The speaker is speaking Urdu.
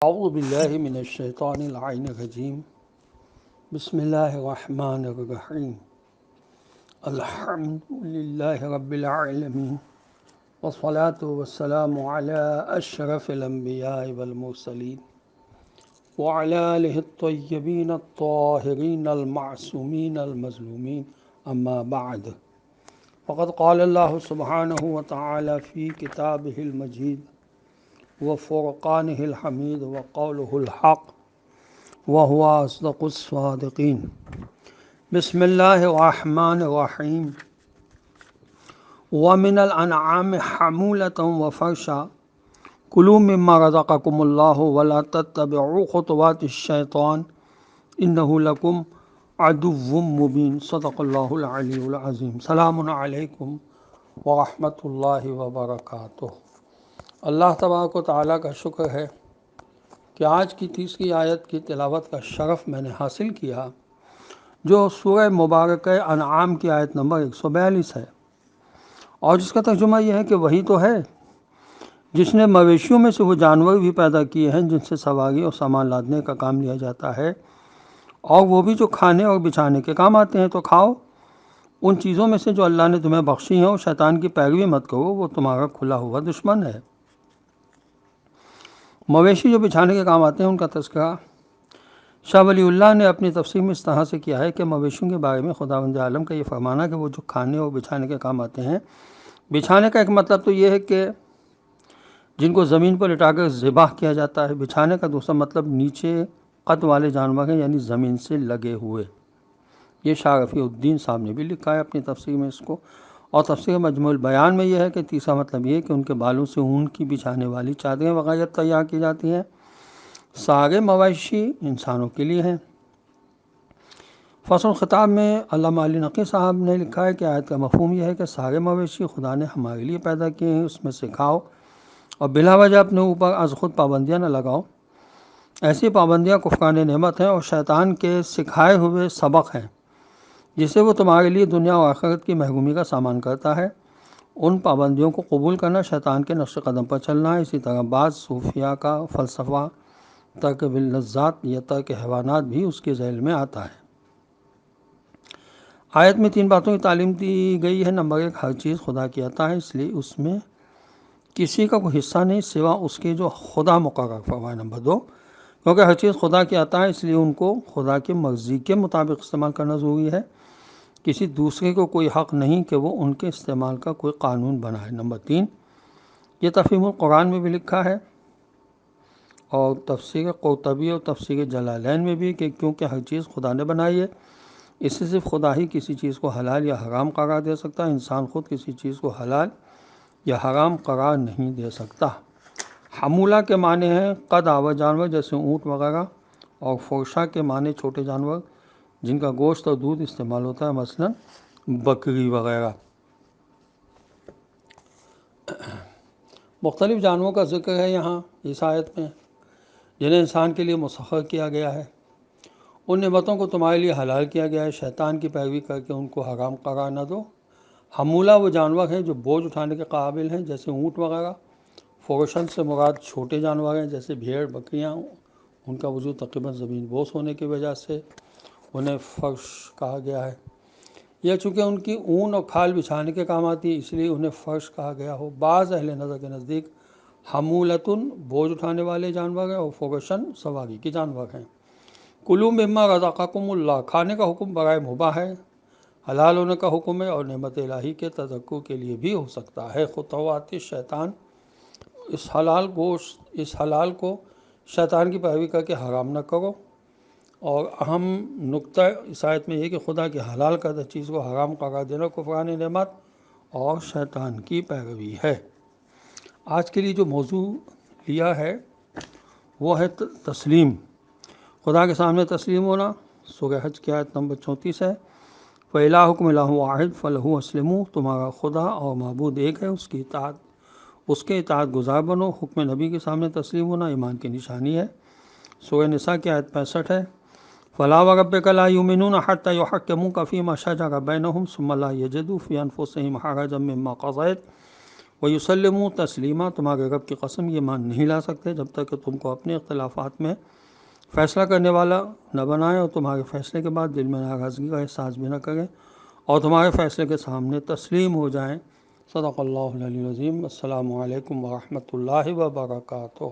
اعوذ باللہ من الشیطان اللعین الرجیم بسم اللہ الرحمن الرحیم الحمد للہ رب العالمین والصلاة والسلام علی اشرف الانبیاء والمرسلین وعلی آلہ الطیبین الطاہرین المعصومین المظلومین اما بعد فقد قال اللہ سبحانہ وتعالی فی کتابہ المجید وفرقانه الحمید وقوله الحق وهو أصدق الصادقین بسم اللہ الرحمن الرحیم ومن الانعام حمولة وفرشا کلوا مما رزقکم اللہ ولا تتبعوا خطوات الشیطان انہ لکم عدو مبین صدق اللہ العلی العظیم۔ سلام علیکم ورحمۃ اللہ وبرکاتہ۔ اللہ تبارک و تعالیٰ کا شکر ہے کہ آج کی 30 آیت کی تلاوت کا شرف میں نے حاصل کیا، جو سورہ مبارکہ انعام کی آیت نمبر 142 ہے، اور جس کا ترجمہ یہ ہے کہ وہی تو ہے جس نے مویشیوں میں سے وہ جانور بھی پیدا کیے ہیں جن سے سواری اور سامان لادنے کا کام لیا جاتا ہے، اور وہ بھی جو کھانے اور بچھانے کے کام آتے ہیں۔ تو کھاؤ ان چیزوں میں سے جو اللہ نے تمہیں بخشی ہیں، اور شیطان کی پیروی مت کرو، وہ تمہارا کھلا ہوا دشمن ہے۔ مویشی جو بچھانے کے کام آتے ہیں ان کا تذکرہ شاہ ولی اللہ نے اپنی تفسیر میں اس طرح سے کیا ہے کہ مویشیوں کے بارے میں خداوند عالم کا یہ فرمانا کہ وہ جو کھانے اور بچھانے کے کام آتے ہیں، بچھانے کا ایک مطلب تو یہ ہے کہ جن کو زمین پر لٹا کر ذبح کیا جاتا ہے، بچھانے کا دوسرا مطلب نیچے قد والے جانور ہیں، یعنی زمین سے لگے ہوئے۔ یہ شاہ رفیع الدین صاحب نے بھی لکھا ہے اپنی تفسیر میں اس کو، اور تفسیر مجموع البیان میں یہ ہے کہ تیسرا مطلب یہ ہے کہ ان کے بالوں سے اون کی بچھانے والی چادریں وغیرہ تیار کی جاتی ہیں۔ سارے مویشی انسانوں کے لیے ہیں۔ فصل الخطاب میں علامہ علی نقی صاحب نے لکھا ہے کہ آیت کا مفہوم یہ ہے کہ سارے مویشی خدا نے ہمارے لیے پیدا کیے ہیں، اس میں سے کھاؤ اور بلا وجہ اپنے اوپر از خود پابندیاں نہ لگاؤ۔ ایسی پابندیاں کفران نعمت ہیں اور شیطان کے سکھائے ہوئے سبق ہیں، جسے وہ تمہارے لیے دنیا و آخرت کی محرومی کا سامان کرتا ہے۔ ان پابندیوں کو قبول کرنا شیطان کے نقش قدم پر چلنا ہے۔ اسی طرح بعض صوفیاء کا فلسفہ ترک باللذات یا ترک حیوانات بھی اس کے ذیل میں آتا ہے۔ آیت میں 3 باتوں کی تعلیم دی گئی ہے۔ نمبر 1، ہر چیز خدا کی عطا ہے، اس لیے اس میں کسی کا کوئی حصہ نہیں سوا اس کے جو خدا مقرر فرمائے۔ نمبر 2، کیونکہ ہر چیز خدا کی عطا ہے، اس لیے ان کو خدا کی مرضی کے مطابق استعمال کرنا ضروری ہے۔ کسی دوسرے کو کوئی حق نہیں کہ وہ ان کے استعمال کا کوئی قانون بنائے۔ نمبر 3، یہ تفہیم القرآن میں بھی لکھا ہے، اور تفسیر قرطبی اور تفسیر جلالین میں بھی، کہ کیونکہ ہر چیز خدا نے بنائی ہے، اس سے صرف خدا ہی کسی چیز کو حلال یا حرام قرار دے سکتا ہے۔ انسان خود کسی چیز کو حلال یا حرام قرار نہیں دے سکتا۔ حمولہ کے معنی ہیں قد آور جانور جیسے اونٹ وغیرہ، اور فرشا کے معنی چھوٹے جانور جن کا گوشت اور دودھ استعمال ہوتا ہے، مثلا بکری وغیرہ۔ مختلف جانوروں کا ذکر ہے یہاں اس آیت میں، جنہیں انسان کے لیے مسخر کیا گیا ہے۔ ان نعمتوں کو تمہارے لیے حلال کیا گیا ہے، شیطان کی پیروی کر کے ان کو حرام قرار نہ دو۔ حمولہ وہ جانور ہیں جو بوجھ اٹھانے کے قابل ہیں، جیسے اونٹ وغیرہ۔ فرشن سے مراد چھوٹے جانور ہیں، جیسے بھیڑ بکریاں۔ ان کا وجود تقریباً زمین بوس ہونے کی وجہ سے انہیں فرش کہا گیا ہے۔ یہ چونکہ ان کی اون اور کھال بچھانے کے کام آتی ہے، اس لیے انہیں فرش کہا گیا ہو۔ بعض اہل نظر کے نزدیک حمولتن بوجھ اٹھانے والے جانور ہیں، اور فرشن سواری کے جانور ہیں۔ کلوا مما رزقکم اللہ، کھانے کا حکم برائے مباح ہے، حلال ہونے کا حکم ہے، اور نعمت الہی کے تذکر کے لیے بھی ہو سکتا ہے۔ خطوات شیطان، اس حلال کو شیطان کی پیروی کر کے حرام نہ کرو۔ اور اہم نقطہ اس آیت میں یہ کہ خدا کی حلال کردہ چیز کو حرام قرار دینا کفران نعمت اور شیطان کی پیروی ہے۔ آج کے لیے جو موضوع لیا ہے وہ ہے تسلیم، خدا کے سامنے تسلیم ہونا۔ سورہ حج کی آیت نمبر 34 ہے۔ فَإِلَٰهُكُمْ إِلَٰهٌ وَاحِدٌ فَلَهُ أَسْلِمُوا، تمہارا خدا اور معبود ایک ہے، اس کے اطاعت گزار بنو۔ حکم نبی کے سامنے تسلیم ہونا ایمان کی نشانی ہے۔ سورہ نساء کی آیت 65 ہے۔ فَلَا وَرَبِّكَ لَا يُؤْمِنُونَ حَتَّىٰ يُحَكِّمُوكَ فِيمَا شَجَرَ بَيْنَهُمْ ثُمَّ لَا يَجِدُوا فِي أَنفُسِهِمْ حَرَجًا مِّمَّا قَضَيْتَ وَيُسَلِّمُوا تسلیمہ، تمہارے رب کی قسم یہ مان نہیں لا سکتے جب تک کہ تم کو اپنے اختلافات میں فیصلہ کرنے والا نہ بنائے، اور تمہارے فیصلے کے بعد دل میں ناراضگی کا احساس بھی نہ کریں، اور تمہارے فیصلے کے سامنے تسلیم ہو جائیں۔ صدق اللہ العلی العظیم۔ السلام علیکم ورحمۃ اللہ وبرکاتہ۔